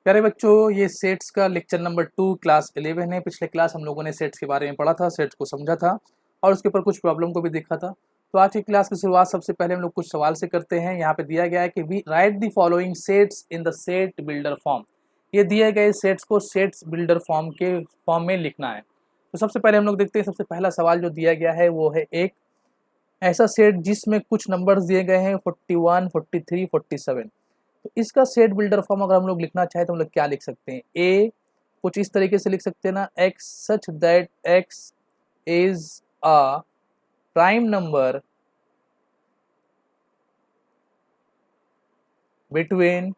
प्यारे बच्चों, ये सेट्स का लेक्चर नंबर 2 क्लास 11 है। पिछले क्लास हम लोगों ने सेट्स के बारे में पढ़ा था, सेट्स को समझा था और उसके ऊपर कुछ प्रॉब्लम को भी देखा था। तो आज की क्लास की शुरुआत सबसे पहले हम लोग कुछ सवाल से करते हैं। यहाँ पे दिया गया है कि we write the following sets in the set builder form. ये दिए गए सेट्स को सेट्स बिल्डर फॉर्म के फॉर्म में लिखना है। तो सबसे पहले हम लोग देखते हैं, सबसे पहला सवाल जो दिया गया है वो है एक ऐसा सेट जिसमें कुछ नंबर्स दिए गए हैं 41, 43, 47। तो इसका सेट बिल्डर फॉर्म अगर हम लोग लिखना चाहें तो हम लोग क्या लिख सकते हैं। ए कुछ इस तरीके से लिख सकते हैं ना, x such that x is a prime number between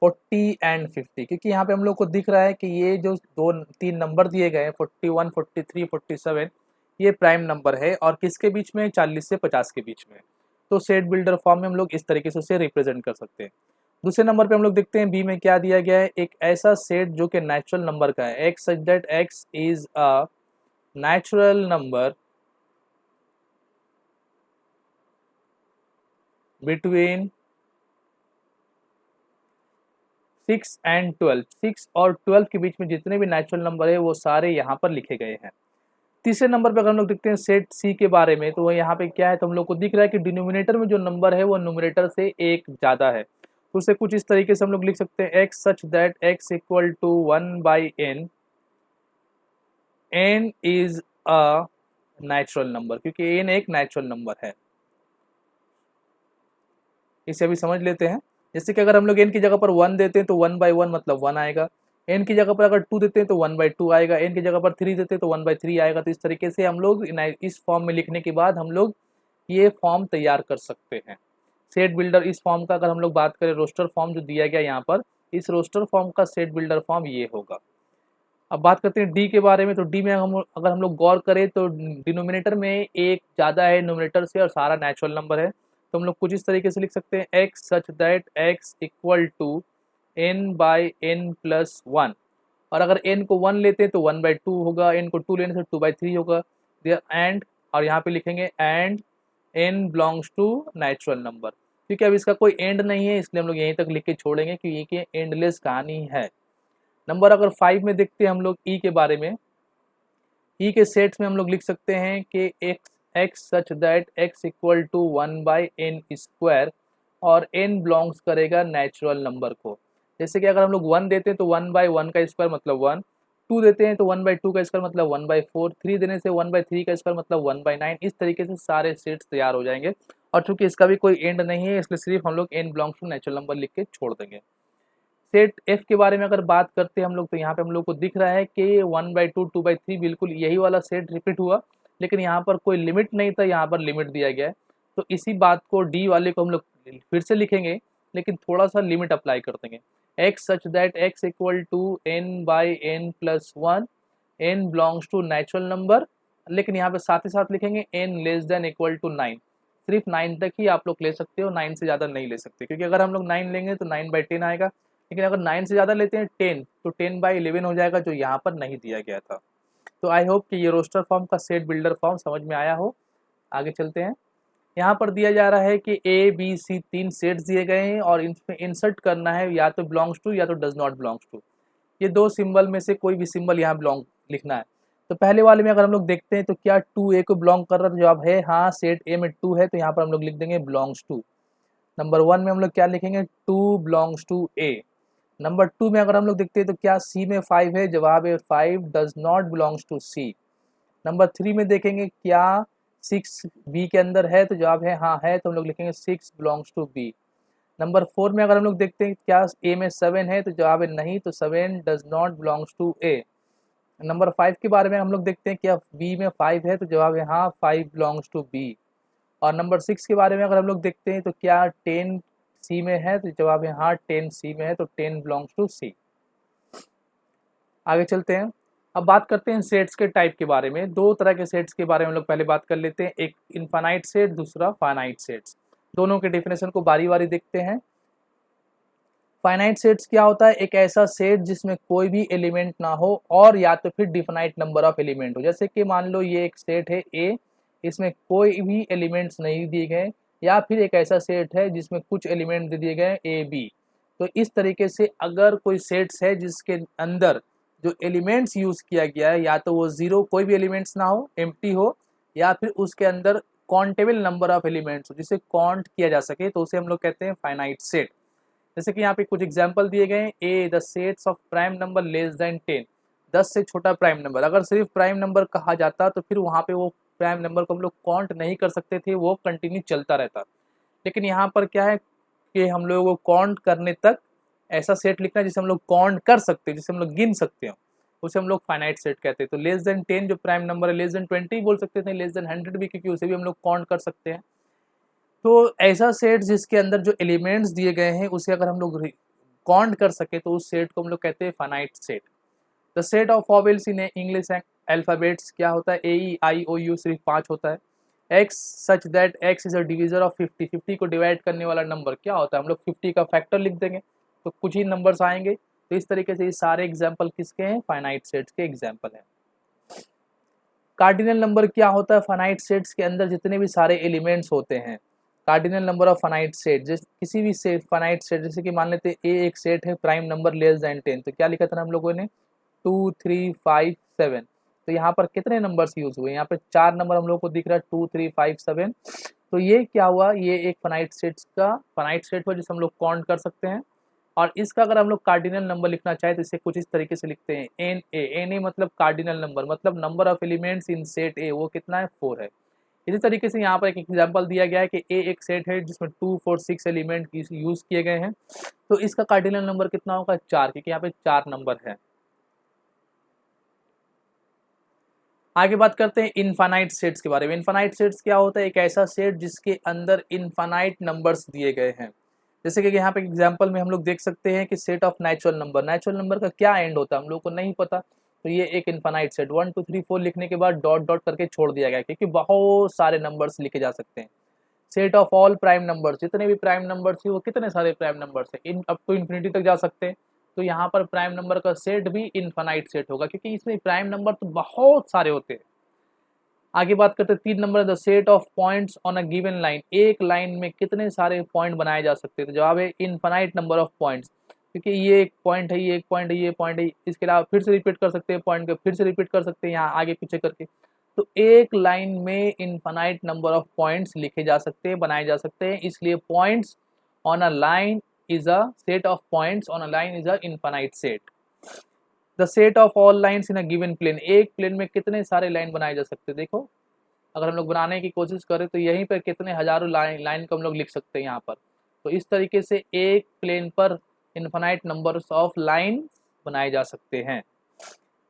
40 and 50। क्योंकि यहाँ पे हम लोग को दिख रहा है कि ये जो दो तीन नंबर दिए गए हैं 41, 43, 47, ये प्राइम नंबर है और किसके बीच में, 40 से 50 के बीच में। तो सेट बिल्डर फॉर्म में हम लोग इस तरीके से उसे रिप्रेजेंट कर सकते हैं। दूसरे नंबर पे हम लोग देखते हैं बी में क्या दिया गया है, एक ऐसा सेट जो कि नेचुरल नंबर का है, x such that x is a natural number between 6 and 12। 6 और 12 के बीच में जितने भी नेचुरल नंबर है वो सारे यहाँ पर लिखे गए हैं। तीसरे नंबर पे अगर हम लोग देखते हैं सेट सी के बारे में, तो वो यहाँ पे क्या है, तो हम लोग को दिख रहा है कि डिनोमिनेटर में जो नंबर है वो न्यूमरेटर से एक ज़्यादा है। तो उसे कुछ इस तरीके से हम लोग लिख सकते हैं, X such that X equal to 1/n, N is a natural number, क्योंकि एन एक नेचुरल नंबर है। इसे अभी समझ लेते हैं। जैसे कि अगर हम लोग एन की जगह पर 1 देते हैं तो 1/1 मतलब 1 आएगा। एन की जगह पर अगर 2 देते हैं तो 1/2 आएगा। एन की जगह पर 3 देते हैं तो 1/3 आएगा। तो इस तरीके से हम लोग इस फॉर्म में लिखने के बाद हम लोग ये फॉर्म तैयार कर सकते हैं। सेट बिल्डर इस फॉर्म का अगर हम लोग बात करें, रोस्टर फॉर्म जो दिया गया यहाँ पर, इस रोस्टर फॉर्म का सेट बिल्डर फॉर्म ये होगा। अब बात करते हैं डी के बारे में। तो डी में अगर हम लोग गौर करें तो डिनोमिनेटर में एक ज़्यादा है न्यूमरेटर से और सारा नेचुरल नंबर है। तो हम लोग कुछ इस तरीके से लिख सकते हैं, X such that X equal to n/n+1। और अगर n को 1 लेते हैं तो 1/2 होगा, n को 2 लेने से 2/3 होगा। एंड और यहाँ पे लिखेंगे and n belongs to natural number. क्योंकि अब इसका कोई एंड नहीं है इसलिए हम लोग यहीं तक लिख के छोड़ेंगे क्योंकि ये एंडलेस कहानी है। नंबर अगर 5 में देखते हैं हम लोग ई के बारे में, ई के सेट्स में हम लोग लिख सकते हैं कि X X such that X equal to 1/n² और n बिलोंग्स करेगा नेचुरल नंबर को। जैसे कि अगर हम लोग 1 देते हैं तो 1/1 का स्क्वायर मतलब 1, 2 देते हैं तो 1/2 का स्क्वायर मतलब 1/4, 3 देने से 1/3 का स्क्वायर मतलब 1/9। इस तरीके से सारे सेट्स तैयार हो जाएंगे। और चूंकि इसका भी कोई एंड नहीं है इसलिए सिर्फ हम लोग n belongs to natural number लिख के छोड़ देंगे। सेट एफ के बारे में अगर बात करते हैं हम लोग, तो यहाँ पे हम लोग को दिख रहा है कि 1/2, 2/3 बिल्कुल यही वाला सेट रिपीट हुआ, लेकिन यहाँ पर कोई लिमिट नहीं था, यहाँ पर लिमिट दिया गया है। तो इसी बात को डी वाले को हम लोग फिर से लिखेंगे, लेकिन थोड़ा सा लिमिट अप्लाई कर देंगे। X such that X equal to n/n+1, n belongs to natural number, लेकिन यहाँ पे साथ ही साथ लिखेंगे n less than equal to 9। सिर्फ 9 तक ही आप लोग ले सकते हो, 9 से ज़्यादा नहीं ले सकते, क्योंकि अगर हम लोग 9 लेंगे तो 9/10 आएगा। लेकिन अगर 9 से ज़्यादा लेते हैं 10 तो 10/11 हो जाएगा, जो यहाँ पर नहीं दिया गया था। तो आई होप कि ये रोस्टर फॉर्म का सेट बिल्डर फॉर्म समझ में आया हो। आगे चलते हैं। यहाँ पर दिया जा रहा है कि ए बी सी 3 सेट्स दिए गए हैं और इनमें इंसर्ट करना है या तो बिलोंग्स टू या तो डज नॉट बिलोंग्स टू। ये दो सिंबल में से कोई भी सिंबल यहाँ बिलोंग लिखना है। तो पहले वाले में अगर हम लोग देखते हैं तो क्या 2A को बिलोंग कर रहा था, जवाब है हाँ, सेट ए में 2 है तो यहाँ पर हम लोग लिख देंगे बिलोंग्स टू। नंबर 1 में हम लोग क्या लिखेंगे, 2 बिलोंग्स टू ए। नंबर 2 में अगर हम लोग देखते हैं तो क्या सी में 5 है, जवाब है 5 does not belongs to C. Number 3 में देखेंगे क्या 6 बी के अंदर है, तो जवाब है हाँ है, तो हम लोग लिखेंगे 6 बिलोंग्स टू बी। नंबर 4 में अगर हम लोग देखते हैं क्या ए में 7 है, तो जवाब है नहीं, तो 7 does not belongs to A. Number 5 के बारे में हम लोग देखते हैं क्या बी में 5 है, तो जवाब है हाँ, 5 बिलोंग्स टू बी। और नंबर 6 के बारे में अगर हम लोग देखते हैं तो क्या 10 सी में है, तो जवाब है हाँ, 10 सी में है, तो 10 बिलोंग्स टू सी। आगे चलते हैं। अब बात करते हैं सेट्स के टाइप के बारे में। दो तरह के सेट्स के बारे में हम लोग पहले बात कर लेते हैं, एक इनफाइनाइट सेट, दूसरा फाइनाइट सेट्स। दोनों के डेफिनेशन को बारी बारी देखते हैं। फाइनाइट सेट्स क्या होता है, एक ऐसा सेट जिसमें कोई भी एलिमेंट ना हो और या तो फिर डिफाइनाइट नंबर ऑफ एलिमेंट हो। जैसे कि मान लो ये एक सेट है ए, इसमें कोई भी एलिमेंट्स नहीं दिए गए, या फिर एक ऐसा सेट है जिसमें कुछ एलिमेंट दे दिए गए ए बी। तो इस तरीके से अगर कोई सेट्स है जिसके अंदर जो एलिमेंट्स यूज किया गया है या तो वो जीरो कोई भी एलिमेंट्स ना हो, एम्प्टी हो, या फिर उसके अंदर काउंटेबल नंबर ऑफ एलिमेंट्स हो जिसे काउंट किया जा सके, तो उसे हम लोग कहते हैं फाइनाइट सेट। जैसे कि यहाँ पे कुछ एग्जांपल दिए गए हैं, a the sets of prime number less than 10, 10 से छोटा प्राइम नंबर। अगर सिर्फ प्राइम नंबर कहा जाता तो फिर वहाँ पे वो प्राइम नंबर को हम लोग काउंट नहीं कर सकते थे, वो कंटिन्यू चलता रहता। लेकिन यहाँ पर क्या है कि हम लोग को काउंट करने तक ऐसा सेट लिखना है जिसे हम लोग काउंट कर सकते हैं, जिसे हम लोग गिन सकते हो, उसे हम लोग फाइनाइट सेट कहते हैं। तो लेस देन 10 जो प्राइम नंबर है, लेस देन 20 बोल सकते थे, लेस देन 100 भी, क्योंकि उसे भी हम लोग काउंट कर सकते हैं। तो ऐसा सेट जिसके अंदर जो एलिमेंट्स दिए गए हैं उसे अगर हम लोग काउंट कर सके तो उस सेट को हम लोग कहते हैं finite set. The set of vowels in English alphabets क्या होता है, ए ई आई ओ यू सिर्फ 5 होता है। X such that x is a divisor of 50, 50 को डिवाइड करने वाला नंबर क्या होता है, हम लोग 50 का फैक्टर लिख देंगे तो कुछ ही नंबर्स आएंगे। तो इस तरीके से ये सारे एग्जाम्पल किसके हैं, फाइनाइट सेट्स के एग्जाम्पल हैं। कार्डिनल नंबर क्या होता है, फाइनाइट सेट्स के अंदर जितने भी सारे एलिमेंट्स होते हैं, cardinal number of finite set, जैसे किसी भी सेट फाइनाइट सेट, जैसे कि मान लेते हैं ए एक सेट है प्राइम नंबर लेस देन 10, तो क्या लिखा था हम लोगों ने 2 3 5 7। तो यहाँ पर कितने नंबर्स यूज हुए, यहाँ पर 4 नंबर हम लोग को दिख रहा है 2 3 5 7। तो ये क्या हुआ, ये एक फाइनाइट सेट्स का फाइनाइट सेट हुआ जिसे हम लोग काउंट कर सकते हैं। और इसका अगर हम लोग कार्डिनल नंबर लिखना चाहे तो इसे कुछ इस तरीके से लिखते हैं एन ए। एन ए मतलब कार्डिनल नंबर, मतलब number of elements in set ए, वो कितना है 4 है। इसी तरीके से यहाँ पर एक एग्जांपल दिया गया है कि ए एक सेट है जिसमें 2 4 6 एलिमेंट यूज किए गए हैं, तो इसका कार्डिनल नंबर कितना होगा 4, क्योंकि यहाँ पे 4 नंबर है। आगे बात करते हैं इनफाइनाइट सेट्स के बारे में। इनफाइनाइट सेट्स क्या होता है, एक ऐसा सेट जिसके अंदर इनफाइनाइट नंबर्स दिए गए हैं। जैसे कि यहाँ पे एग्जांपल में हम लोग देख सकते हैं कि set of natural number, natural number का क्या एंड होता है हम लोग को नहीं पता, तो ये एक इनफाइनाइट सेट 1 2 3 4 लिखने के बाद डॉट डॉट करके छोड़ दिया गया, क्योंकि बहुत सारे नंबर्स लिखे जा सकते हैं। Set of all prime numbers, जितने भी प्राइम नंबर्स है वो कितने सारे प्राइम नंबर्स है, इन अप टू इन्फिनिटी तक जा सकते हैं। तो यहाँ पर प्राइम नंबर का सेट भी इनफाइनाइट सेट होगा, क्योंकि इसमें प्राइम नंबर तो बहुत सारे होते हैं। आगे बात करते हैं 3 number, the set of points on a given line, एक लाइन में कितने सारे पॉइंट बनाए जा सकते हैं, तो जवाब है इनफाइनाइट नंबर ऑफ पॉइंट्स, क्योंकि ये एक पॉइंट है, ये एक पॉइंट है, ये पॉइंट है, इसके अलावा फिर से रिपीट कर सकते हैं पॉइंट को, फिर से रिपीट कर सकते हैं यहाँ आगे पीछे करके। तो एक लाइन में इनफाइनाइट नंबर ऑफ पॉइंट्स लिखे जा सकते हैं, बनाए जा सकते हैं, इसलिए points on a line is a set of points on a line is a infinite set. The set of all lines in a given plane, एक प्लेन में कितने सारे लाइन बनाए जा सकते हैं, देखो अगर हम लोग बनाने की कोशिश करें तो यहीं पर कितने हजारों लाइन को हम लोग लिख सकते हैं यहाँ पर। तो इस तरीके से एक प्लेन पर इनफाइनाइट नंबर्स ऑफ लाइन बनाए जा सकते हैं।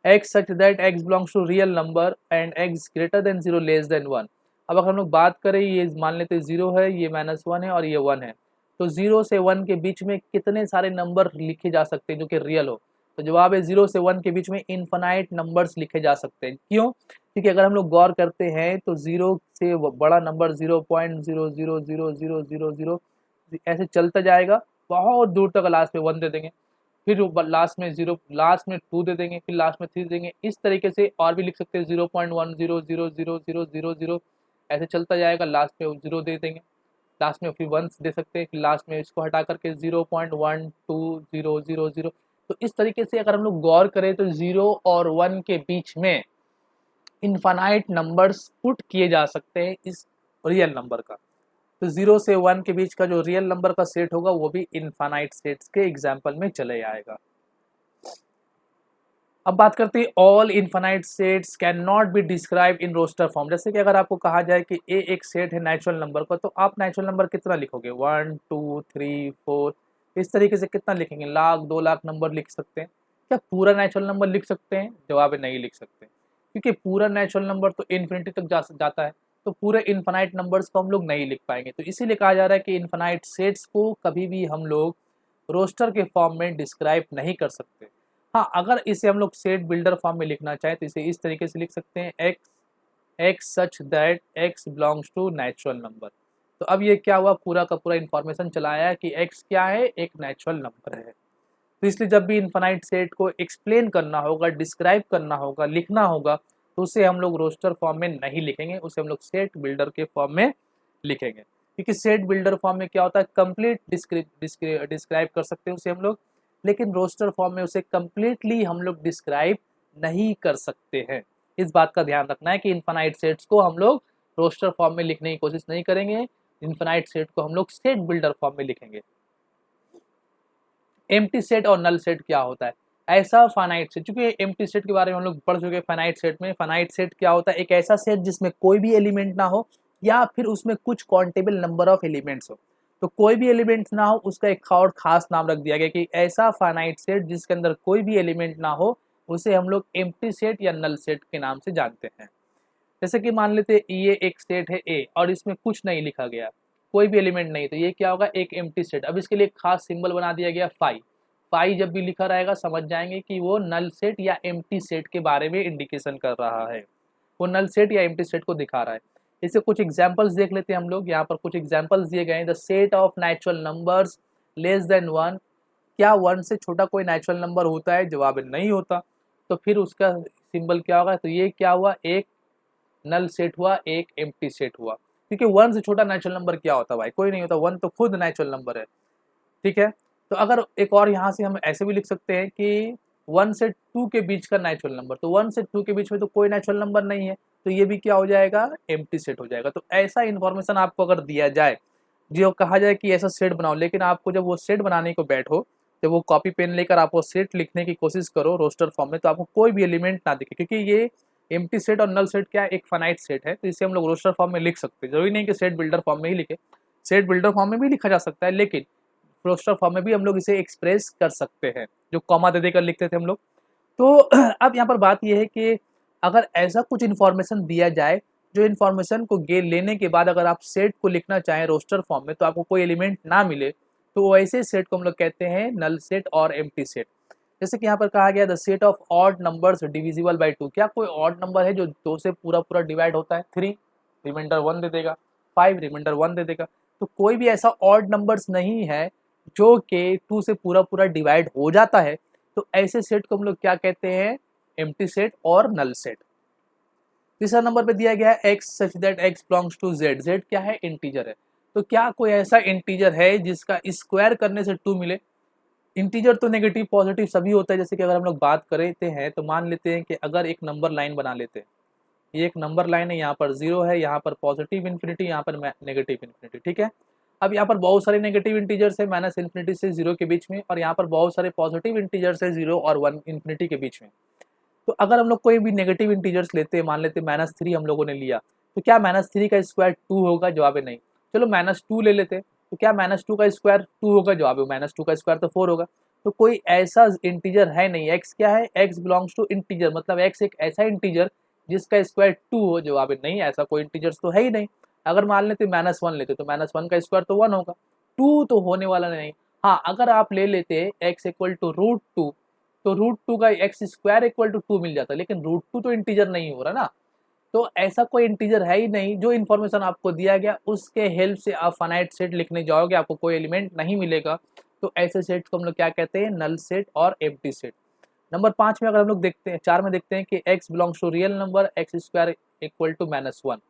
x such that x belongs to real number and x greater than 0 less than 1। अब अगर हम लोग बात करें, ये मान लेते हैं 0 है, ये -1 है और ये 1 है, तो 0 से 1 के बीच में कितने सारे नंबर लिखे जा सकते हैं जो कि रियल हो, तो जवाब है 0 से 1 के बीच में इनफाइनाइट नंबर्स लिखे जा सकते हैं। क्यों, क्योंकि अगर हम लोग गौर करते हैं तो 0 से बड़ा नंबर 0.00000 ऐसे चलता जाएगा बहुत दूर तक, लास्ट में 1 दे देंगे, फिर लास्ट में 0, लास्ट में 2 दे देंगे, फिर लास्ट में 3 देंगे, इस तरीके से और भी लिख सकते हैं 0.10000000, ऐसे चलता जाएगा, लास्ट में 0 दे देंगे, लास्ट में फिर 1 दे सकते हैं, फिर लास्ट में इसको हटा करके 0.12000। तो इस तरीके से अगर हम लोग गौर करें तो 0 और 1 के बीच में इनफाइनाइट नंबर्स पुट किए जा सकते हैं इस रियल नंबर का। तो 0 से 1 के बीच का जो रियल नंबर का सेट होगा वो भी इनफाइनाइट सेट्स के एग्जाम्पल में चले आएगा। अब बात करते हैं all infinite sets can not be describe in roster form. जैसे कि अगर आपको कहा जाए कि ए एक सेट है नेचुरल नंबर का, तो आप नेचुरल नंबर कितना लिखोगे 1 2 3 4, इस तरीके से कितना लिखेंगे, लाख 2 लाख नंबर लिख सकते हैं। क्या पूरा नेचुरल नंबर लिख सकते हैं, जवाब है नहीं लिख सकते, क्योंकि पूरा नेचुरल नंबर तो इन्फिनिटी तक जाता है, तो पूरे इनफाइनाइट नंबर्स को हम लोग नहीं लिख पाएंगे। तो इसीलिए कहा जा रहा है कि इनफाइनाइट सेट्स को कभी भी हम लोग रोस्टर के फॉर्म में डिस्क्राइब नहीं कर सकते। हाँ, अगर इसे हम लोग सेट बिल्डर फॉर्म में लिखना चाहें तो इसे इस तरीके से लिख सकते हैं x such that x belongs to natural number. तो अब ये क्या हुआ, पूरा का पूरा इंफॉर्मेशन चलाया है कि x क्या है, एक नेचुरल नंबर है। तो इसलिए जब भी इनफाइनाइट सेट को एक्सप्लेन करना होगा, डिस्क्राइब करना होगा, लिखना होगा, तो उसे हम लोग रोस्टर फॉर्म में नहीं लिखेंगे, उसे हम लोग सेट बिल्डर के फॉर्म में लिखेंगे। क्योंकि सेट बिल्डर फॉर्म में क्या होता है, कंप्लीट डिस्क्राइब कर सकते हैं उसे हम लोग, लेकिन रोस्टर फॉर्म में उसे कंप्लीटली हम लोग डिस्क्राइब नहीं कर सकते हैं। इस बात का ध्यान रखना है कि इनफाइनाइट सेट्स को हम लोग रोस्टर फॉर्म में लिखने की कोशिश नहीं करेंगे, इनफाइनाइट सेट को हम लोग सेट बिल्डर फॉर्म में लिखेंगे। एम्प्टी सेट और नल सेट क्या होता है, ऐसा फाइनाइट सेट, चूंकि एम्प्टी सेट के बारे में हम लोग पढ़ चुके हैं फाइनाइट सेट में। फाइनाइट सेट क्या होता है, एक ऐसा सेट जिसमें कोई भी एलिमेंट ना हो या फिर उसमें कुछ काउंटेबल नंबर ऑफ एलिमेंट्स हो। तो कोई भी एलिमेंट्स ना हो उसका एक और खास नाम रख दिया गया कि ऐसा फाइनाइट सेट जिसके अंदर कोई भी एलिमेंट ना हो उसे हम लोग एम्प्टी सेट या नल सेट के नाम से जानते हैं। जैसे कि मान लेते ये एक सेट है ए और इसमें कुछ नहीं लिखा गया, कोई भी एलिमेंट नहीं, तो ये क्या होगा, एक एम्प्टी सेट। अब इसके लिए एक खास सिंबल बना दिया गया फाई। फाई जब भी लिखा रहेगा समझ जाएंगे कि वो नल सेट या एम्प्टी सेट के बारे में इंडिकेशन कर रहा है, वो नल सेट या एम्प्टी सेट को दिखा रहा है। इससे कुछ एग्जांपल्स देख लेते हैं हम लोग। यहाँ पर कुछ एग्जांपल्स दिए गए हैं। The set of natural numbers less than 1, क्या 1 से छोटा कोई नेचुरल नंबर होता है, जवाब नहीं होता। तो फिर उसका सिंबल क्या होगा, तो ये क्या हुआ, एक नल सेट हुआ, एक एम्प्टी सेट हुआ। क्योंकि 1 से छोटा नेचुरल नंबर क्या होता है भाई, कोई नहीं होता, 1 तो खुद नेचुरल नंबर है। ठीक है, तो अगर एक और यहाँ से हम ऐसे भी लिख सकते हैं कि 1 से 2 के बीच का नेचुरल नंबर, तो 1 से 2 के बीच में तो कोई नेचुरल नंबर नहीं है, तो ये भी क्या हो जाएगा, एम्प्टी सेट हो जाएगा। तो ऐसा इन्फॉर्मेशन आपको अगर दिया जाए, जो कहा जाए कि ऐसा सेट बनाओ, लेकिन आपको जब वो सेट बनाने को बैठो, जब वो कॉपी पेन लेकर आप वो सेट लिखने की कोशिश करो रोस्टर फॉर्म में, तो आपको कोई भी एलिमेंट ना दिखे, क्योंकि ये एम्प्टी सेट और नल सेट क्या एक फाइनाइट सेट है, तो इसे हम लोग रोस्टर फॉर्म में लिख सकते हैं। जरूरी नहीं कि सेट बिल्डर फॉर्म में ही लिखे, सेट बिल्डर फॉर्म में भी लिखा जा सकता है, लेकिन रोस्टर फॉर्म में भी हम लोग इसे एक्सप्रेस कर सकते हैं, जो कॉमा दे देकर लिखते थे हम लोग। तो अब यहाँ पर बात यह है कि अगर ऐसा कुछ इन्फॉर्मेशन दिया जाए, जो इन्फॉर्मेशन को लेने के बाद अगर आप सेट को लिखना चाहें रोस्टर फॉर्म में, तो आपको कोई एलिमेंट ना मिले, तो वैसे सेट को हम लोग कहते हैं नल सेट और एम्प्टी सेट। जैसे कि यहाँ पर कहा गया the set of odd numbers divisible by 2, क्या कोई ऑड नंबर है जो 2 से पूरा पूरा डिवाइड होता है, 3 रिमाइंडर 1 दे देगा, 5 रिमाइंडर 1 दे देगा। तो कोई भी ऐसा ऑड नंबर्स नहीं है जो कि 2 से पूरा पूरा डिवाइड हो जाता है, तो ऐसे सेट को हम लोग क्या कहते हैं, एम्प्टी सेट और नल सेट। तीसरा नंबर पे दिया गया है x such that x belongs to z। z क्या है, इंटीजर है। तो क्या कोई ऐसा इंटीजर है जिसका स्क्वायर करने से 2 मिले। इंटीजर तो नेगेटिव पॉजिटिव सभी होता है। जैसे कि अगर हम लोग बात करते हैं तो मान लेते हैं कि अगर एक नंबर लाइन बना लेते हैं, ये एक नंबर लाइन है, यहाँ पर 0 है, यहाँ पर पॉजिटिव इन्फिनिटी, यहाँ पर नेगेटिव इन्फिनिटी। ठीक है, अब यहाँ पर बहुत सारे नेगेटिव इंटीजर्स है माइनस इन्फिनिटी से 0 के बीच में, और यहाँ पर बहुत सारे पॉजिटिव इंटीजर्स है 0 और 1 इन्फिनिटी के बीच में। तो अगर हम लोग कोई भी नेगेटिव इंटीजर्स लेते हैं, मान लेते हैं -3 हम लोगों ने लिया, तो क्या -3 का स्क्वायर 2 होगा, जवाब है नहीं। चलो -2 ले लेते हैं, तो क्या -2 का स्क्वायर 2 होगा, जवाब है -2 का स्क्वायर तो 4 होगा। तो कोई ऐसा इंटीजर है नहीं। x क्या है, x बिलोंग्स टू इंटीजर, मतलब x एक ऐसा इंटीजर जिसका स्क्वायर 2 हो, जवाब है नहीं, ऐसा कोई इंटीजर्स तो है ही नहीं। अगर मान लेते -1 लेते तो -1 का स्क्वायर तो 1 होगा, 2 तो होने वाला नहीं। हाँ, अगर आप ले लेते x इक्वल टू √2, तो √2 का एक्स स्क्वायर इक्वल टू 2 मिल जाता है, लेकिन √2 तो इंटीजर नहीं हो रहा ना। तो ऐसा कोई इंटीजर है ही नहीं। जो इन्फॉर्मेशन आपको दिया गया उसके हेल्प से आप फाइनाइट सेट लिखने जाओगे, आपको कोई एलिमेंट नहीं मिलेगा। तो ऐसे सेट को हम लोग क्या कहते हैं, नल सेट और एम्प्टी सेट। नंबर 5 में अगर हम लोग देखते हैं, 4 में देखते हैं कि x belongs to real number x square equal to -1।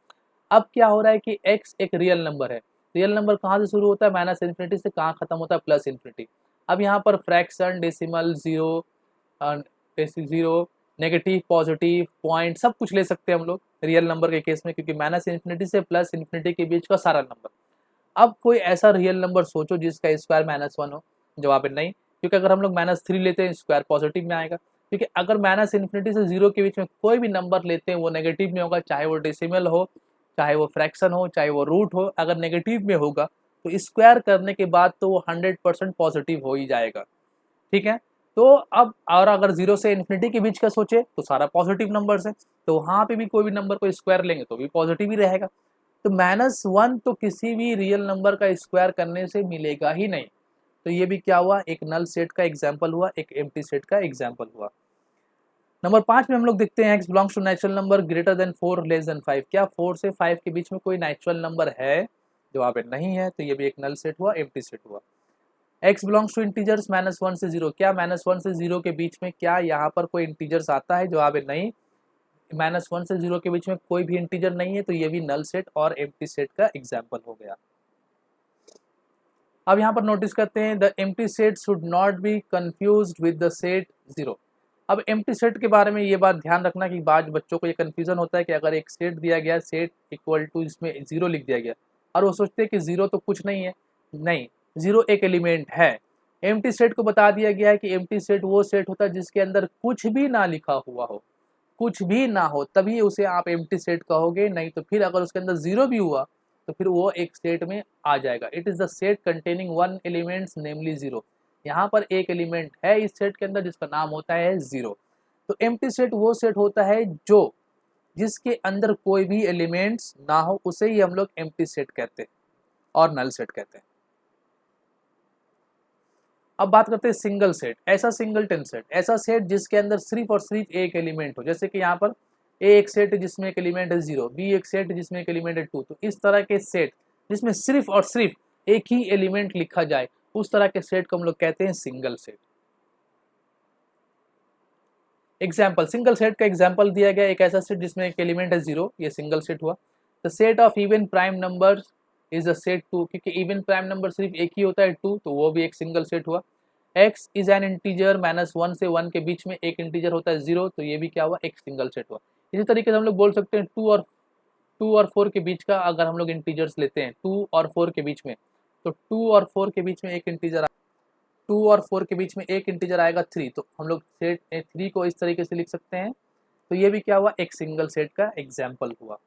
अब क्या हो रहा है कि x एक रियल नंबर है। रियल नंबर कहाँ से शुरू होता है, माइनस इन्फिनिटी से, कहाँ खत्म होता है, प्लस इन्फिनिटी। अब यहाँ पर fraction, decimal, zero, negative, positive, point सब कुछ ले सकते हैं हम लोग रियल नंबर के केस में, क्योंकि माइनस इन्फिनिटी से प्लस इन्फिनिटी के बीच का सारा नंबर। अब कोई ऐसा रियल नंबर सोचो जिसका स्क्वायर -1 हो, जवाब है नहीं, क्योंकि अगर हम लोग -3 लेते हैं स्क्वायर पॉजिटिव में आएगा, क्योंकि अगर माइनस इन्फिनिटी से 0 के बीच में कोई भी नंबर लेते हैं वो नेगेटिव में होगा, चाहे वो डेसिमल हो, चाहे वो फ्रैक्शन हो, चाहे वो रूट हो। अगर नेगेटिव में होगा तो स्क्वायर करने के बाद तो वो 100% पॉजिटिव हो ही जाएगा। ठीक है, तो अब और अगर 0 से इन्फिनिटी के बीच का सोचे तो सारा पॉजिटिव नंबर्स है, तो वहाँ पे भी कोई भी नंबर को स्क्वायर लेंगे तो भी पॉजिटिव ही रहेगा। तो -1 तो किसी भी रियल नंबर का स्क्वायर करने से मिलेगा ही नहीं। तो ये भी क्या हुआ, एक नल सेट का एग्जाम्पल हुआ, एक एम्प्टी सेट का एग्जाम्पल हुआ। नंबर 5 में हम लोग देखते हैं x belongs to natural number greater than 4 less than 5। क्या 4 से 5 के बीच में कोई नेचुरल नंबर है, जवाब है नहीं है, तो ये भी एक नल सेट हुआ, एम्प्टी सेट हुआ। x बिलोंग्स टू इंटीजर्स -1 से 0, क्या -1 से 0 के बीच में क्या यहाँ पर कोई इंटीजर्स आता है, जवाब है नहीं, -1 से 0 के बीच में कोई भी इंटीजर नहीं है, तो ये भी नल सेट और एम्प्टी सेट का एग्जाम्पल हो गया। अब यहाँ पर नोटिस करते हैं the empty set should not be confused with the set zero. अब एम्प्टी सेट के बारे में ये बात ध्यान रखना कि बाद बच्चों को ये कन्फ्यूजन होता है कि अगर एक सेट दिया गया, सेट इक्वल टू इसमें जीरो लिख दिया गया और वो सोचते हैं कि जीरो तो कुछ नहीं है। नहीं, जीरो एक एलिमेंट है। एम्प्टी सेट को बता दिया गया है कि एम्प्टी सेट वो सेट होता है जिसके अंदर कुछ भी ना लिखा हुआ हो, कुछ भी ना हो, तभी उसे आप एम्प्टी सेट कहोगे। नहीं तो फिर अगर उसके अंदर जीरो भी हुआ तो फिर वो एक सेट में आ जाएगा। It is the set containing one elements namely zero. यहाँ पर एक एलिमेंट है इस सेट के अंदर जिसका नाम होता है जीरो। तो एम्प्टी सेट वो सेट होता है जो जिसके अंदर कोई भी एलिमेंट्स ना हो, उसे ही हम लोग एम्प्टी सेट कहते हैं और नल सेट कहते हैं। अब बात करते हैं सिंगल सेट। ऐसा सिंगलटन सेट, ऐसा सेट जिसके अंदर सिर्फ और सिर्फ एक एलिमेंट हो। जैसे कि यहाँ पर ए एक सेट है जिसमें एक एलिमेंट है जीरो, बी एक सेट है जिसमें एक एलिमेंट है टू। तो इस तरह के सेट जिसमें सिर्फ और सिर्फ एक ही एलिमेंट लिखा जाए, उस तरह के सेट को हम लोग कहते हैं single set. Example, single set का एग्जाम्पल दिया गया एक ऐसा सेट जिसमें एक एलिमेंट है जीरो, ये सिंगल सेट हुआ। The set of even prime number is the set two, क्योंकि इवन प्राइम नंबर सिर्फ एक ही होता है टू, तो वो भी एक सिंगल सेट हुआ। x इज एन इंटीजर, -1 से 1 के बीच में एक इंटीजर होता है जीरो, तो ये भी क्या हुआ, एक सिंगल सेट हुआ। इसी तरीके से हम लोग बोल सकते हैं टू और 4 के बीच का अगर हम लोग इंटीजर्स लेते हैं 2 और 4 के बीच में, तो 2 और 4 के बीच में एक इंटीजर, 2 और 4 के बीच में एक इंटीजर आएगा 3, तो हम लोग सेट 3 को इस तरीके से लिख सकते हैं। तो ये भी क्या हुआ, एक सिंगल सेट का एग्जाम्पल हुआ।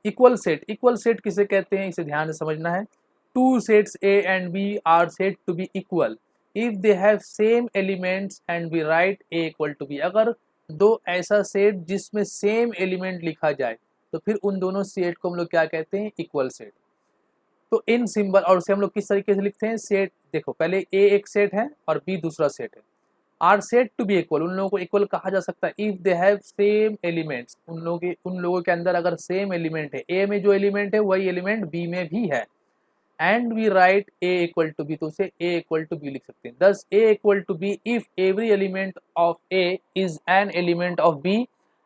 इक्वल सेट, इक्वल सेट किसे कहते हैं इसे ध्यान से समझना है। Two sets A and B are set to be equal if they have same elements and we write A equal to B। अगर दो ऐसा सेट जिसमें सेम एलिमेंट लिखा जाए तो फिर उन दोनों सेट को हम लोग क्या कहते हैं, इक्वल सेट। तो इन सिंबल और उसे हम लोग किस तरीके से लिखते हैं, सेट देखो पहले A एक सेट है और B दूसरा सेट है, are set to be equal, उन लोगों को इक्वल कहा जा सकता है if they have same elements, उन लोगों के अंदर अगर सेम एलिमेंट है, ए में जो एलिमेंट है वही एलिमेंट बी में भी है, and we write A equal to B, तो उसे ए इक्वल टू बी लिख सकते हैं। दस A equal to B if every element of A is an element of B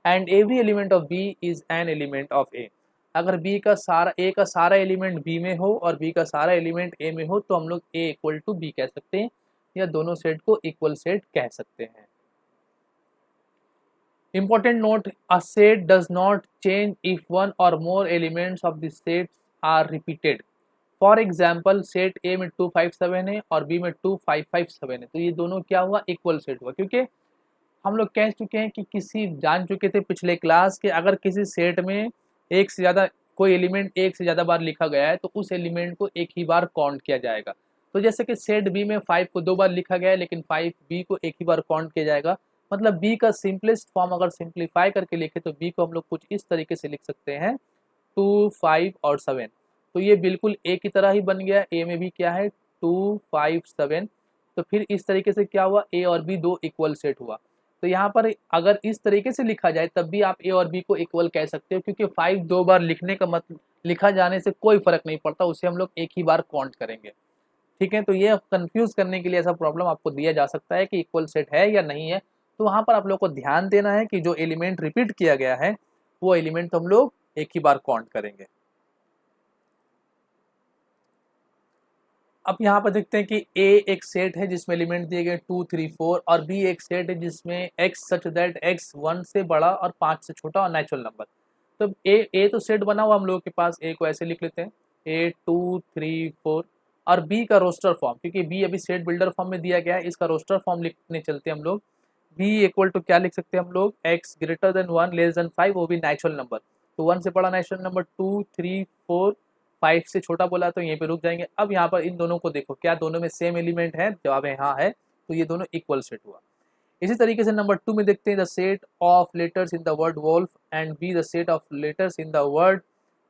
and every element of B is an element of A. अगर B का सारा, ए का सारा एलिमेंट बी में हो और बी का सारा एलिमेंट ए में हो तो हम लोग ए इक्वल टू बी कह सकते हैं, या दोनों सेट को इक्वल सेट कह सकते हैं। Important note, a set does not change if one or more elements of the set are repeated. For example set ए में 257 है और बी में 2557 है, तो ये दोनों क्या हुआ, इक्वल सेट हुआ। क्योंकि हम लोग कह चुके हैं कि किसी जान चुके थे पिछले क्लास के अगर किसी सेट में एक से ज़्यादा कोई एलिमेंट एक से ज़्यादा बार लिखा गया है तो उस एलिमेंट को एक ही बार काउंट किया जाएगा। तो जैसे कि सेट बी में 5 को 2 बार लिखा गया है लेकिन 5 बी को एक ही बार काउंट किया जाएगा। मतलब बी का सिंपलेस्ट फॉर्म अगर सिंप्लीफाई करके लिखे तो बी को हम लोग कुछ इस तरीके से लिख सकते हैं 2, 5 और 7। तो ये बिल्कुल ए की तरह ही बन गया, ए में भी क्या है 2, 5, 7। तो फिर इस तरीके से क्या हुआ, ए और बी दो इक्वल सेट हुआ। तो यहाँ पर अगर इस तरीके से लिखा जाए तब भी आप ए और बी को इक्वल कह सकते हो, क्योंकि 5 दो बार लिखने का मतलब लिखा जाने से कोई फर्क नहीं पड़ता, उसे हम लोग एक ही बार काउंट करेंगे। ठीक है, तो ये कंफ्यूज करने के लिए ऐसा प्रॉब्लम आपको दिया जा सकता है कि इक्वल सेट है या नहीं है। तो वहाँ पर आप लोग को ध्यान देना है कि जो एलिमेंट रिपीट किया गया है वो एलिमेंट तो हम लोग एक ही बार काउंट करेंगे। अब यहाँ पर देखते हैं कि A एक सेट है जिसमें एलिमेंट दिए गए 2, 3, 4 और B एक सेट है जिसमें x सच दैट x 1 से बड़ा और 5 से छोटा और नेचुरल नंबर। तो A तो सेट बना हुआ हम लोगों के पास, A को ऐसे लिख लेते हैं A 2, 3, 4 और B का रोस्टर फॉर्म, क्योंकि B अभी सेट बिल्डर फॉर्म में दिया गया है, इसका रोस्टर फॉर्म लिखने चलते हैं हम लोग। B इक्वल टू क्या लिख सकते हैं हम लोग, x greater than 1 less than 5, वो भी नेचुरल नंबर। तो 1 से बड़ा नेचुरल नंबर 2, 3, 4, 5 से छोटा बोला तो यहीं पे रुक जाएंगे। अब यहाँ पर इन दोनों को देखो, क्या दोनों में सेम एलिमेंट है, जवाब है हाँ है, तो ये दोनों इक्वल सेट हुआ। इसी तरीके से नंबर 2 में देखते हैं the set of letters in the word wolf and B the set of letters in the word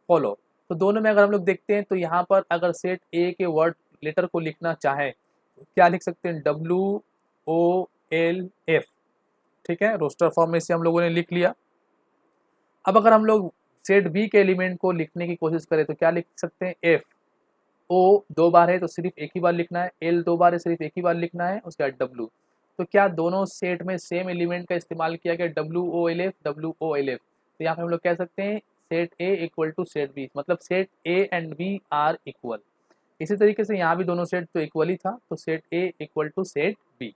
follow. तो दोनों में अगर हम लोग देखते हैं तो यहाँ पर अगर सेट ए के वर्ड लेटर को लिखना चाहे तो क्या लिख सकते हैं, WOLF। ठीक है, रोस्टर फॉर्म में से हम लोगों ने लिख लिया। अब अगर हम लोग सेट बी के एलिमेंट को लिखने की कोशिश करें तो क्या लिख सकते हैं, एफ। ओ 2 बार है तो सिर्फ एक ही बार लिखना है, एल 2 बार है सिर्फ एक ही बार लिखना है, उसके बाद डब्ल्यू। तो क्या दोनों सेट में सेम एलिमेंट का इस्तेमाल किया गया, WOLF WOLF। तो यहाँ पे हम लोग कह सकते हैं set A equal to set B, मतलब set A and B are equal. इसी तरीके से यहाँ भी दोनों सेट तो इक्वल ही था, तो set A equal to set B.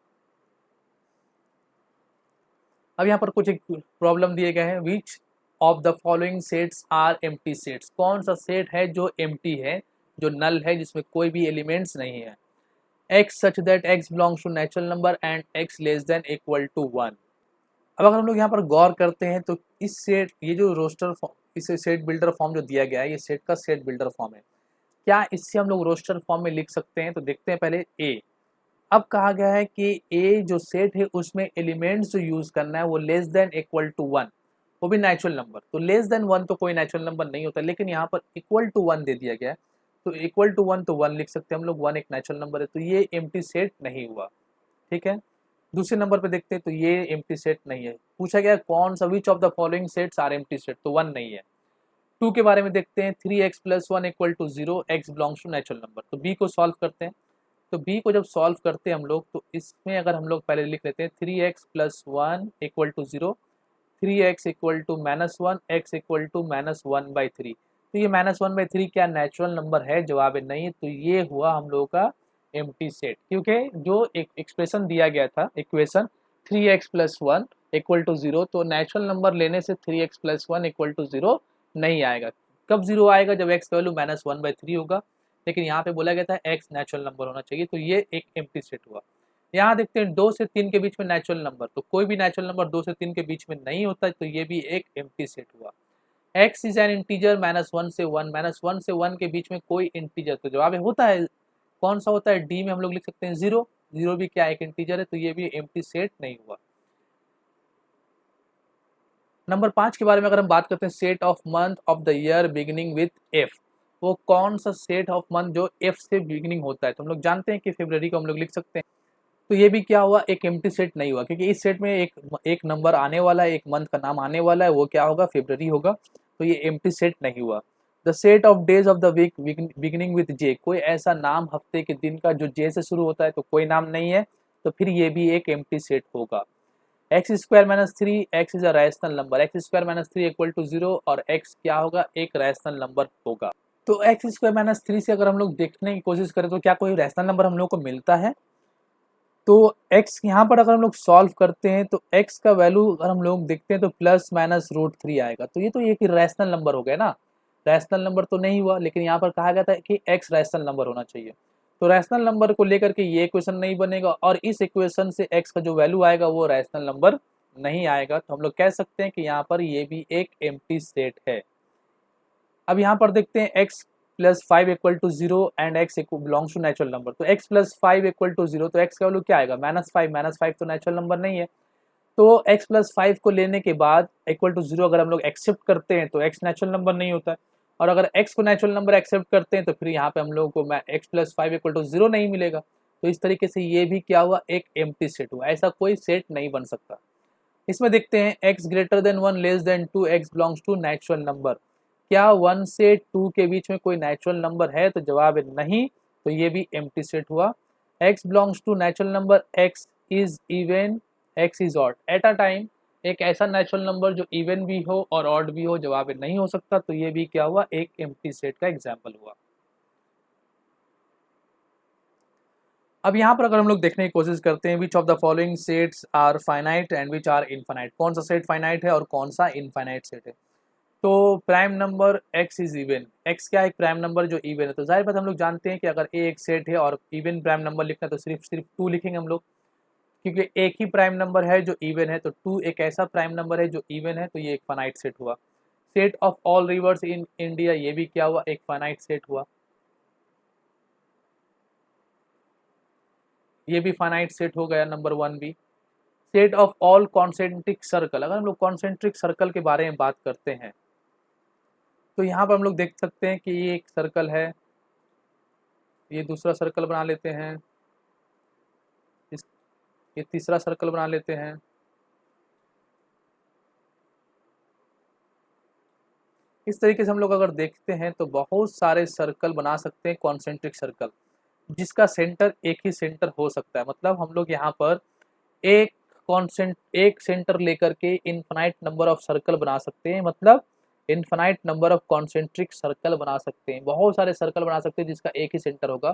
अब यहाँ पर कुछ एक प्रॉब्लम दिए गए हैं, which of the following sets are empty sets, कौन सा सेट है जो एम्प्टी है, जो नल है, जिसमें कोई भी एलिमेंट्स नहीं है। X such that x belongs to natural number and x less than equal to 1। अब अगर हम लोग यहाँ पर गौर करते हैं तो इस सेट, ये जो रोस्टर इसे सेट बिल्डर फॉर्म जो दिया गया है, ये सेट का सेट बिल्डर फॉर्म है। क्या इससे हम लोग रोस्टर फॉर्म में लिख सकते हैं? तो देखते हैं पहले ए। अब कहा गया है कि ए जो सेट है उसमें एलिमेंट्स जो यूज करना है वो लेस देन इक्वल टू 1, वो भी नेचुरल नंबर। तो लेस देन 1 तो कोई नेचुरल नंबर नहीं होता, लेकिन यहाँ पर इक्वल टू 1 दे दिया गया है, तो इक्वल टू 1 तो 1 लिख सकते हैं हम लोग, 1 एक नेचुरल नंबर है, तो ये एम्प्टी सेट नहीं हुआ। ठीक है, दूसरे नंबर पे देखते हैं, तो ये एम्प्टी सेट नहीं है। पूछा गया कौन सा, which of the following sets are empty set, तो 1 नहीं है। 2 के बारे में देखते हैं, 3x + 1 equal to 0, x belongs to natural number. तो b को सॉल्व करते हैं, तो b को जब सॉल्व करते हैं हम लोग, तो इसमें अगर हम लोग पहले लिख लेते हैं 3x + 1 equal to 0, 3x equal to -1, x equal to -1/3। तो ये -1/3 क्या नेचुरल नंबर है? जवाब है नहीं। तो ये हुआ हम लोगों का एम्प्टी सेट, क्योंकि जो एक एक्सप्रेशन दिया गया था, इक्वेशन 3x + 1 इक्वल टू 0, तो नेचुरल नंबर लेने से 3x + 1 इक्वल टू 0 नहीं आएगा। कब 0 आएगा? जब x का वैल्यू -1/3 होगा, लेकिन यहाँ पे बोला गया था x नेचुरल नंबर होना चाहिए, तो ये एक एम्प्टी सेट हुआ। यहाँ देखते हैं 2 से 3 के बीच में नेचुरल नंबर, तो कोई भी नेचुरल नंबर 2 से 3 के बीच में नहीं होता, तो ये भी एक एम्प्टी सेट हुआ। x इज एन इंटीजर -1 से 1, -1 से 1 के बीच में कोई इंटीजर, तो जवाब होता है, कौन सा होता है? डी में हम लोग लिख सकते हैं 0, 0 भी क्या एक इंटीजर है, तो ये भी एम्प्टी सेट नहीं हुआ। नंबर 5 के बारे में अगर हम बात करते हैं, set of month of the year beginning with F, वो कौन सा सेट ऑफ मंथ जो एफ से बिगिनिंग होता है? तो हम लोग जानते हैं कि फरवरी को हम लोग लिख सकते हैं, तो ये भी क्या हुआ? एक एम्प्टी सेट नहीं हुआ, क्योंकि इस सेट में एक नंबर आने वाला है, एक मंथ का नाम आने वाला है, वो क्या होगा? फरवरी होगा, तो ये एम्प्टी सेट नहीं हुआ। The set of days of the week beginning with J, कोई ऐसा नाम हफ्ते के दिन का जो जे से शुरू होता है, तो कोई नाम नहीं है, तो फिर ये भी एक एम्प्टी सेट होगा। x² - 3, x is a rational number, x² - 3 equal to 0, और x क्या होगा? एक रैशनल नंबर होगा। तो x² - 3 से अगर हम लोग देखने की कोशिश करें तो क्या कोई रैशनल नंबर हम लोग को मिलता है? तो x यहाँ पर अगर हम लोग सॉल्व करते हैं तो x का वैल्यू अगर हम लोग देखते हैं तो ±√3 आएगा, तो ये तो एक रैशनल नंबर हो गया ना, रैशनल नंबर तो नहीं हुआ, लेकिन यहाँ पर कहा गया था कि x रैशनल नंबर होना चाहिए, तो रैशनल नंबर को लेकर के ये इक्वेशन नहीं बनेगा, और इस इक्वेशन से x का जो वैल्यू आएगा वो रैशनल नंबर नहीं आएगा, तो हम लोग कह सकते हैं कि यहाँ पर ये भी एक एम्प्टी सेट है। अब यहाँ पर देखते हैं x + 5 equal to 0 and x belongs to natural number, तो x + 5 इक्वल टू 0, तो x का वैल्यू क्या आएगा? -5 तो नेचुरल नंबर नहीं है, तो x + 5 को लेने के बाद इक्वल टू 0 अगर हम लोग एक्सेप्ट करते हैं तो x नेचुरल नंबर नहीं होता है, और अगर x को नेचुरल नंबर एक्सेप्ट करते हैं तो फिर यहाँ पे हम लोगों को x + 5 इक्वल टू 0 नहीं मिलेगा, तो इस तरीके से ये भी क्या हुआ? एक एम्प्टी सेट हुआ, ऐसा कोई सेट नहीं बन सकता। इसमें देखते हैं x > 1 less than 2, x belongs to natural number, क्या 1 से 2 के बीच में कोई नेचुरल नंबर है? तो जवाब है नहीं, तो ये भी एम्प्टी सेट हुआ। x belongs to natural number, x is even, x is odd, at a time एक ऐसा नेचुरल नंबर जो इवन भी हो और ऑड भी हो, जवाब है नहीं हो सकता, तो ये भी क्या हुआ? एक एम्प्टी सेट का एग्जाम्पल हुआ। अब यहाँ पर अगर हम लोग देखने की कोशिश करते हैं, which of the following sets are finite and which are infinite, कौन सा सेट फाइनाइट है और कौन सा इनफाइनाइट सेट है? तो prime number x is even, x क्या है? एक प्राइम नंबर जो इवन है, तो जाहिर बात हम लोग जानते हैं कि अगर a एक सेट है और इवन प्राइम नंबर लिखना है तो सिर्फ 2 लिखेंगे हम लोग, क्योंकि एक ही प्राइम नंबर है जो इवन है, तो 2 एक ऐसा प्राइम नंबर है जो इवन है, तो ये एक फाइनाइट सेट हुआ। Set of all reverse in India, ये भी क्या हुआ? एक फाइनाइट सेट हुआ, ये भी फाइनाइट सेट हो गया, नंबर 1 भी। Set of all concentric circle, अगर हम लोग कॉन्सेंट्रिक सर्कल के बारे में बात करते हैं तो यहाँ पर हम लोग देख सकते हैं कि ये एक सर्कल है, ये दूसरा सर्कल बना लेते हैं, ये तीसरा सर्कल बना लेते हैं, इस तरीके से हम लोग अगर देखते हैं तो बहुत सारे सर्कल बना सकते हैं, कॉन्सेंट्रिक सर्कल, जिसका सेंटर एक ही सेंटर हो सकता है। मतलब हम लोग यहाँ पर एक सेंटर लेकर के इनफाइनाइट नंबर ऑफ सर्कल बना सकते हैं, मतलब infinite number of concentric circle बना सकते हैं, बहुत सारे सर्कल बना सकते हैं जिसका एक ही सेंटर होगा,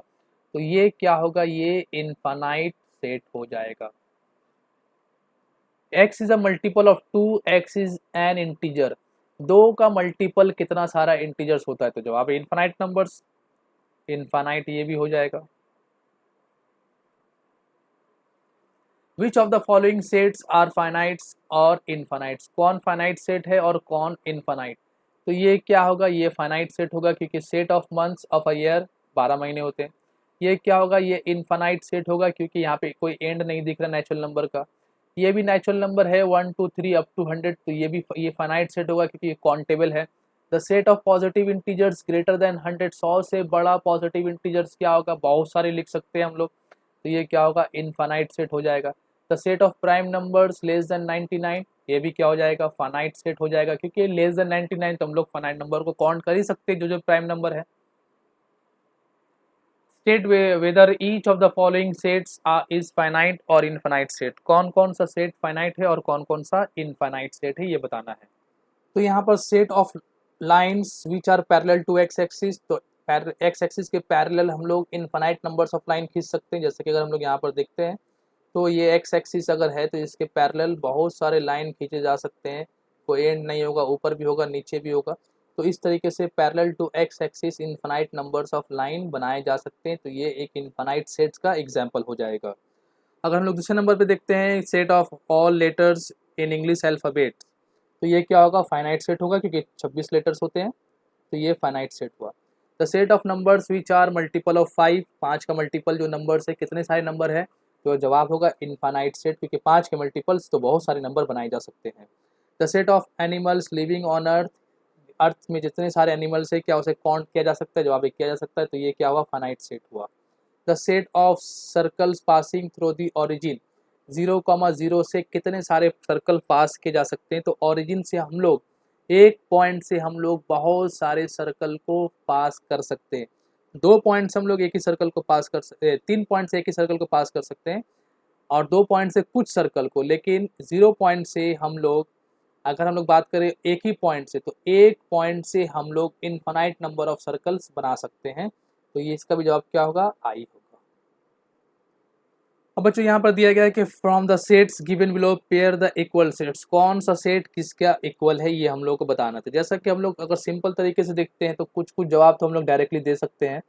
तो ये क्या होगा, ये इनफाइनाइट सेट हो जाएगा। x is a multiple of 2, x is an integer, 2 का मल्टीपल कितना सारा इंटीजर्स होता है, तो जवाब इनफाइनाइट नंबर्स, इनफाइनाइट ये भी हो जाएगा। Which of the following sets are finites और इनफाइनाइट्स, कौन फाइनाइट सेट है और कौन इनफाइनाइट, तो ये क्या होगा, ये फाइनाइट सेट होगा क्योंकि set of months of a year 12 महीने होते हैं। ये क्या होगा, ये इनफाइनाइट सेट होगा क्योंकि यहाँ पे कोई एंड नहीं दिख रहा नेचुरल नंबर का। ये भी नेचुरल नंबर है 1 2 3 अप टू 100, तो ये फाइनाइट सेट होगा क्योंकि ये काउंटेबल है। The set of positive integers greater than 100, 100 से बड़ा पॉजिटिव इंटीजर्स क्या होगा, बहुत सारे लिख सकते हैं हम लोग, तो ये क्या होगा, इनफाइनाइट सेट हो जाएगा। The set of prime numbers less than 99, ये भी क्या हो जाएगा, फाइनाइट सेट हो जाएगा क्योंकि लेस देन 99 तो हम लोग फाइनाइट नंबर को काउंट कर ही सकते हैं, जो जो प्राइम नंबर है। State whether each of the following sets is finite और इनफाइनाइट सेट, कौन कौन सा सेट फाइनाइट है और कौन कौन सा इनफाइनाइट सेट है, ये बताना है। तो यहाँ पर set of lines which are parallel to x axis, तो एक्स एक्सिस के पैरेलल हम लोग इनफाइनाइट नंबर्स ऑफ लाइन खींच सकते हैं। जैसे कि अगर हम लोग यहाँ पर देखते हैं तो ये एक्स एक्सिस अगर है तो इसके पैरेलल बहुत सारे लाइन खींचे जा सकते हैं, कोई एंड नहीं होगा, ऊपर भी होगा नीचे भी होगा, तो इस तरीके से parallel to x axis infinite numbers of line बनाए जा सकते हैं, तो ये एक इनफाइनाइट सेट्स का एग्जाम्पल हो जाएगा। अगर हम लोग दूसरे नंबर पे देखते हैं set of all letters in English alphabet, तो ये क्या होगा, फाइनाइट सेट होगा क्योंकि 26 लेटर्स होते हैं, तो ये फाइनाइट सेट हुआ। The set of numbers which are multiple of 5, 5 का मल्टीपल जो नंबर्स है, कितने सारे नंबर है, तो जवाब होगा इनफाइनाइट सेट क्योंकि 5 के मल्टीपल्स तो बहुत सारे नंबर बनाए जा सकते हैं। The set of animals living on earth, earth में जितने सारे एनिमल्स है क्या उसे काउंट किया जा सकता है, जवाब एक किया जा सकता है, तो ये क्या हुआ, फाइनाइट सेट हुआ। The set of circles passing through the origin, 0,0 से कितने सारे सर्कल पास किए जा सकते हैं, तो ओरिजिन से हम लोग एक पॉइंट से हम लोग बहुत सारे सर्कल को पास कर सकते हैं। 2 पॉइंट से हम लोग एक ही सर्कल को पास कर सकते हैं, 3 पॉइंट से एक ही सर्कल को पास कर सकते हैं और 2 पॉइंट से कुछ सर्कल को, लेकिन 0 पॉइंट से हम लोग, अगर हम लोग बात करें एक ही पॉइंट से, तो एक पॉइंट से हम लोग इनफाइनाइट नंबर ऑफ सर्कल्स बना सकते हैं, तो ये इसका भी जवाब क्या होगा, आई होगा। अब बच्चों यहाँ पर दिया गया है कि from the sets given below pair the equal sets, कौन सा सेट किसका इक्वल है ये हम लोग को बताना था। जैसा कि हम लोग अगर सिंपल तरीके से देखते हैं तो कुछ कुछ जवाब तो हम लोग डायरेक्टली दे सकते हैं।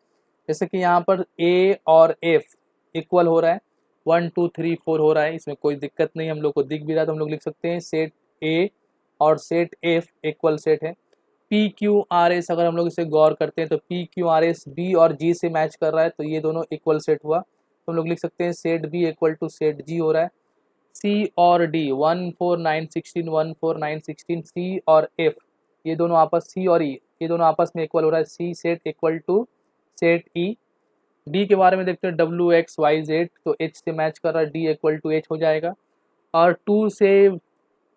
जैसे कि यहाँ पर ए और एफ इक्वल हो रहा है, 1 2 3 4 हो रहा है, इसमें कोई दिक्कत नहीं, हम लोग को दिख भी रहा है तो हम लोग लिख सकते हैं सेट ए और सेट एफ इक्वल सेट है। पी क्यू आर एस अगर हम लोग इसे गौर करते हैं तो P Q R S B और जी से मैच कर रहा है, तो ये दोनों इक्वल सेट हुआ, तो हम लोग लिख सकते हैं set B equal to set G हो रहा है। सी और डी 1 4 9 16 1 4 9 16, सी और एफ ये दोनों आपस, सी और ई ये दोनों आपस में इक्वल हो रहा है, C set equal to set E. D के बारे में देखते हैं डब्ल्यू एक्स वाई जेड, तो एच से मैच कर रहा है, डी इक्वल टू एच हो जाएगा। और 2 से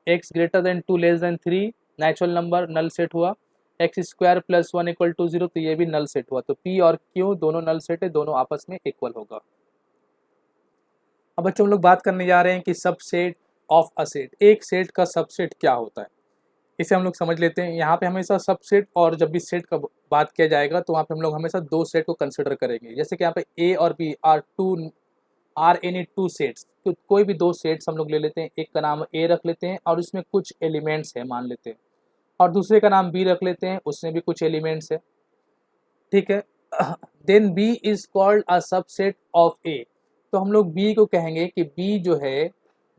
X greater than 2 less than 3 natural number null set हुआ, X square plus 1 equal to 0, तो ये भी नल सेट हुआ, तो पी और क्यू दोनों नल सेट है, दोनों आपस में इक्वल होगा। अब बच्चों हम लोग बात करने जा रहे हैं कि सबसेट ऑफ अ सेट, एक सेट का सबसेट क्या होता है, इसे हम लोग समझ लेते हैं। यहाँ पे हमेशा सबसेट और जब भी सेट का बात किया जाएगा तो वहाँ पे हम लोग हमेशा 2 सेट को कंसिडर करेंगे। जैसे कि यहाँ पे ए और बी आर एनी 2 सेट्स, तो कोई भी 2 सेट्स हम लोग ले लेते हैं, एक का नाम ए रख लेते हैं और उसमें कुछ एलिमेंट्स है मान लेते हैं, और दूसरे का नाम बी रख लेते हैं, उसमें भी कुछ एलिमेंट्स है, ठीक है। Then B is called a subset of A, तो हम लोग बी को कहेंगे कि बी जो है,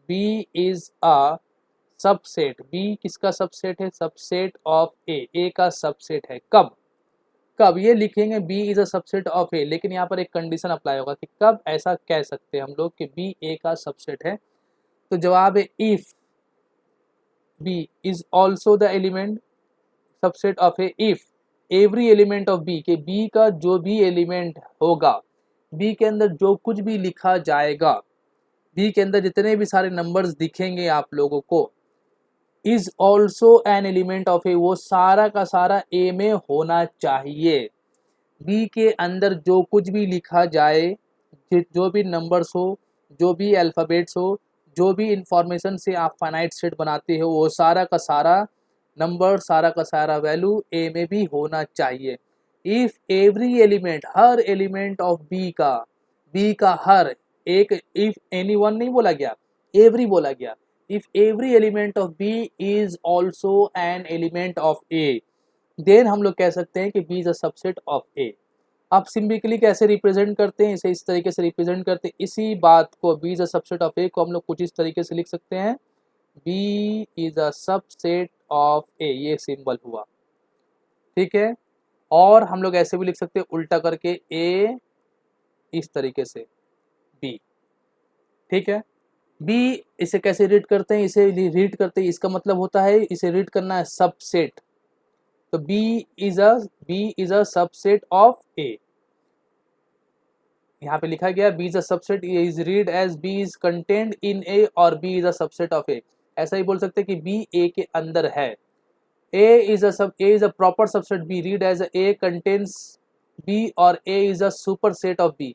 B is a subset, B किसका सबसेट है, सबसेट ऑफ ए का सबसेट है। कब कब ये लिखेंगे B is a subset of A, लेकिन यहाँ पर एक कंडीशन अप्लाई होगा कि कब ऐसा कह सकते हैं हम लोग कि बी ए का सबसेट है, तो जवाब है if B is also the element subset of A, if every element of B, के बी का जो भी एलिमेंट होगा, बी के अंदर जो कुछ भी लिखा जाएगा, बी के अंदर जितने भी सारे नंबर्स दिखेंगे आप लोगों को, is also an element of A, वो सारा का सारा ए में होना चाहिए। बी के अंदर जो कुछ भी लिखा जाए, जो भी नंबर्स हो, जो भी अल्फ़ाबेट्स हो, जो भी इंफॉर्मेशन से आप फाइनाइट सेट बनाते हो, वो सारा का सारा नंबर सारा का सारा वैल्यू ए में भी होना चाहिए। इफ एवरी एलिमेंट, हर एलिमेंट ऑफ बी का हर एक, इफ एनी वन नहीं बोला गया, एवरी बोला गया, if every element of B is also an element of A, then हम लोग कह सकते हैं कि B is a subset of A. आप सिंबलिकली कैसे रिप्रेजेंट करते हैं, इसे इस तरीके से रिप्रेजेंट करते हैं। इसी बात को B is a subset of A को हम लोग कुछ इस तरीके से लिख सकते हैं, B is a subset of A, ये सिंबल हुआ, ठीक है। और हम लोग ऐसे भी लिख सकते हैं उल्टा करके, ए इस तरीके से बी, ठीक है। बी इसे कैसे रीड करते हैं, इसे रीड करते हैं, इसका मतलब होता है इसे रीड करना है सबसेट, तो B is a subset of A. यहाँ पे लिखा गया B is a subset is read as B is content in A और B is a subset of A. ऐसा ही बोल सकते हैं कि बी ए के अंदर है। A is a proper subset, B read as A contains B और A is a superset of B.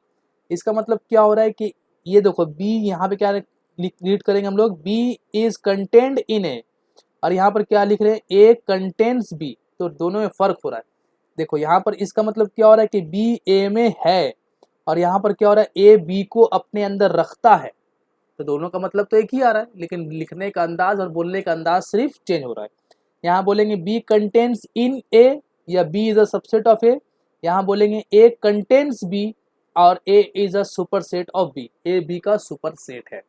इसका मतलब क्या हो रहा है कि ये देखो बी यहाँ पे क्या रीड करेंगे हम लोग, B is content in A, और यहाँ पर क्या लिख रहे हैं, ए कंटेन्स बी, तो दोनों में फर्क हो रहा है। देखो यहाँ पर इसका मतलब क्या हो रहा है कि बी ए में है, और यहाँ पर क्या हो रहा है, ए बी को अपने अंदर रखता है, तो दोनों का मतलब तो एक ही आ रहा है, लेकिन लिखने का अंदाज और बोलने का अंदाज सिर्फ चेंज हो रहा है। यहाँ बोलेंगे बी कंटेन्स इन ए या B is a subset of A, यहाँ बोलेंगे ए कंटेन्स बी और A is a superset of B, A B का सुपर सेट है।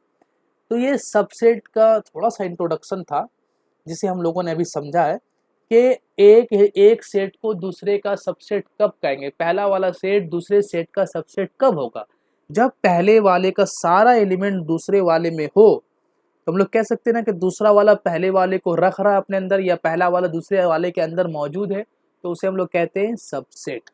तो ये सबसेट का थोड़ा सा इंट्रोडक्शन था जिसे हम लोगों ने अभी समझा है कि एक सेट को दूसरे का सबसेट कब कहेंगे, पहला वाला सेट दूसरे सेट का सबसेट कब होगा, जब पहले वाले का सारा एलिमेंट दूसरे वाले में हो। तो हम लोग कह सकते हैं ना कि दूसरा वाला पहले वाले को रख रहा है अपने अंदर, या पहला वाला दूसरे वाले के अंदर मौजूद है, तो उसे हम लोग कहते हैं सबसेट।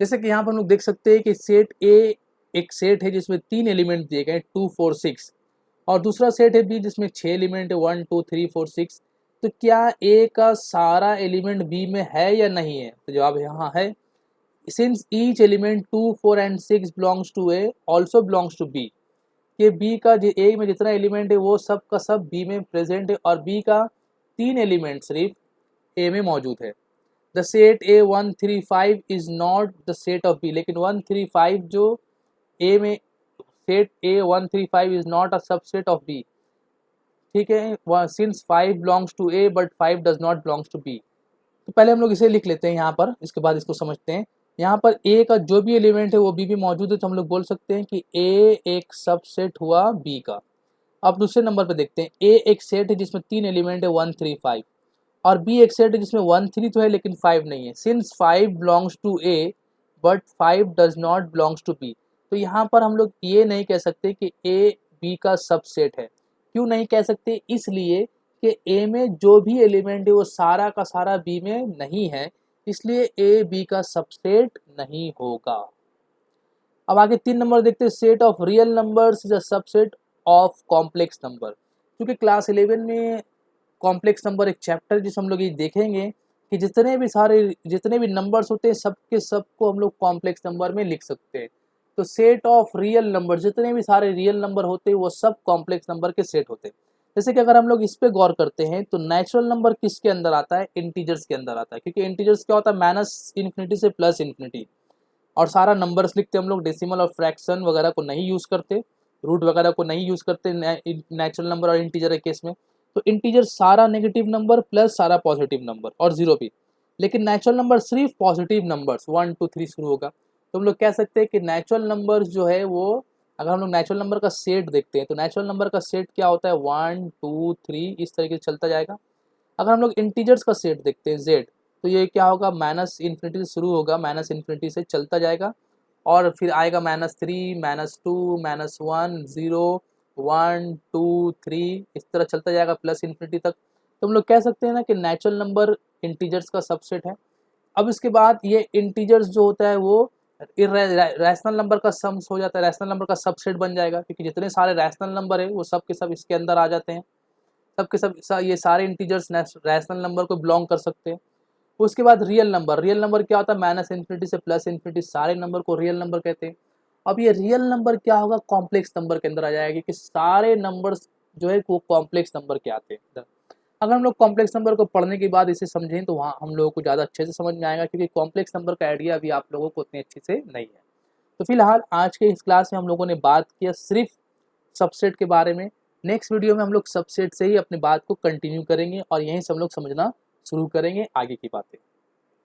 जैसे कि यहाँ पर हम लोग देख सकते हैं कि सेट ए एक सेट है जिसमें 3 एलिमेंट दिए गए 2 4 6, और दूसरा सेट है बी जिसमें 6 एलिमेंट है 1 2 3 4 6। तो क्या ए का सारा एलिमेंट बी में है या नहीं है, तो जवाब यहाँ है। Since each element 2 4 and 6 belongs to A also belongs to B, कि बी का ए में जितना एलिमेंट है वो सब का सब बी में प्रेजेंट है, और बी का 3 एलिमेंट सिर्फ ए में मौजूद है। The set A 1 3 5 is not the set of B, लेकिन 1 3 5 जो ए में, set A 1 3 5 is not a subset of B, ठीक है, since 5 belongs to A but 5 does not belongs to B. तो पहले हम लोग इसे लिख लेते हैं यहाँ पर, इसके बाद इसको समझते हैं। यहाँ पर ए का जो भी एलिमेंट है वो बी में मौजूद है, तो हम लोग बोल सकते हैं कि ए एक सबसेट हुआ बी का। अब दूसरे नंबर पे देखते हैं, ए एक सेट है जिसमें 3 एलिमेंट है 1 3 5, और बी एक सेट है जिसमें 1 3 तो है लेकिन 5 नहीं है। Since 5 belongs to A but 5 does not belongs to B, तो यहाँ पर हम लोग ये नहीं कह सकते कि ए बी का सबसेट है। क्यों नहीं कह सकते, इसलिए कि ए में जो भी एलिमेंट है वो सारा का सारा बी में नहीं है, इसलिए ए बी का सबसेट नहीं होगा। अब आगे 3 नंबर देखते हैं, set of real numbers is a subset of complex number. क्योंकि क्लास 11 में कॉम्प्लेक्स नंबर एक चैप्टर जिसे हम लोग ये देखेंगे कि जितने भी नंबर्स होते हैं सबके सब को हम लोग कॉम्प्लेक्स नंबर में लिख सकते हैं। तो सेट ऑफ रियल नंबर, जितने भी सारे रियल नंबर होते हैं वो सब कॉम्प्लेक्स नंबर के सेट होते हैं। जैसे कि अगर हम लोग इस पे गौर करते हैं तो नेचुरल नंबर किसके अंदर आता है, इंटीजर्स के अंदर आता है, क्योंकि इंटीजर्स क्या होता है, माइनस इन्फिनिटी से प्लस इन्फिनिटी, और सारा नंबर्स लिखते हम लोग, डेसिमल और फ्रैक्शन वगैरह को नहीं यूज़ करते, रूट वगैरह को नहीं यूज़ करते नेचुरल नंबर और इंटीजर के केस में। तो इंटीजर सारा नेगेटिव नंबर प्लस सारा पॉजिटिव नंबर और जीरो भी, लेकिन नेचुरल नंबर सिर्फ पॉजिटिव नंबर्स 1 2 3 शुरू होगा। तो हम लोग कह सकते हैं कि नेचुरल नंबर्स जो है वो, अगर हम लोग नेचुरल नंबर का सेट देखते हैं तो नेचुरल नंबर का सेट क्या होता है, 1 2 3 इस तरीके से चलता जाएगा। अगर हम लोग इंटीजर्स का सेट देखते हैं जेड, तो ये क्या होगा, माइनस इन्फिनिटी से शुरू होगा, माइनस इन्फिनिटी से चलता जाएगा, और फिर आएगा -3 -2 -1 0 1 2 3 इस तरह चलता जाएगा प्लस इन्फिनिटी तक। तो हम लोग कह सकते हैं ना कि नेचुरल नंबर इंटीजर्स का सबसेट है। अब इसके बाद ये इंटीजर्स जो होता है वो रैशनल नंबर का सम्स हो जाता है, रैशनल नंबर का सबसेट बन जाएगा, क्योंकि जितने सारे रैशनल नंबर है वो सब के सब इसके अंदर आ जाते हैं, सब के सब ये सारे इंटीजर्स रैशनल नंबर को बिलोंग कर सकते हैं। उसके बाद रियल नंबर, रियल नंबर क्या होता है, माइनस इन्फिनिटी से प्लस इन्फिनिटी सारे नंबर को रियल नंबर कहते हैं। अब ये रियल नंबर क्या होगा, कॉम्प्लेक्स नंबर के अंदर आ जाएगा कि सारे नंबर्स जो है वो कॉम्प्लेक्स नंबर के आते हैं। अगर हम लोग कॉम्प्लेक्स नंबर को पढ़ने के बाद इसे समझें तो वहाँ हम लोगों को ज़्यादा अच्छे से समझ में आएगा, क्योंकि कॉम्प्लेक्स नंबर का आइडिया अभी आप लोगों को उतने अच्छे से नहीं है। तो फिलहाल आज के इस क्लास में हम लोगों ने बात किया सिर्फ सबसेट के बारे में। नेक्स्ट वीडियो में हम लोग सबसेट से ही अपनी बात को कंटिन्यू करेंगे और यहीं से हम लोग समझना शुरू करेंगे आगे की बातें।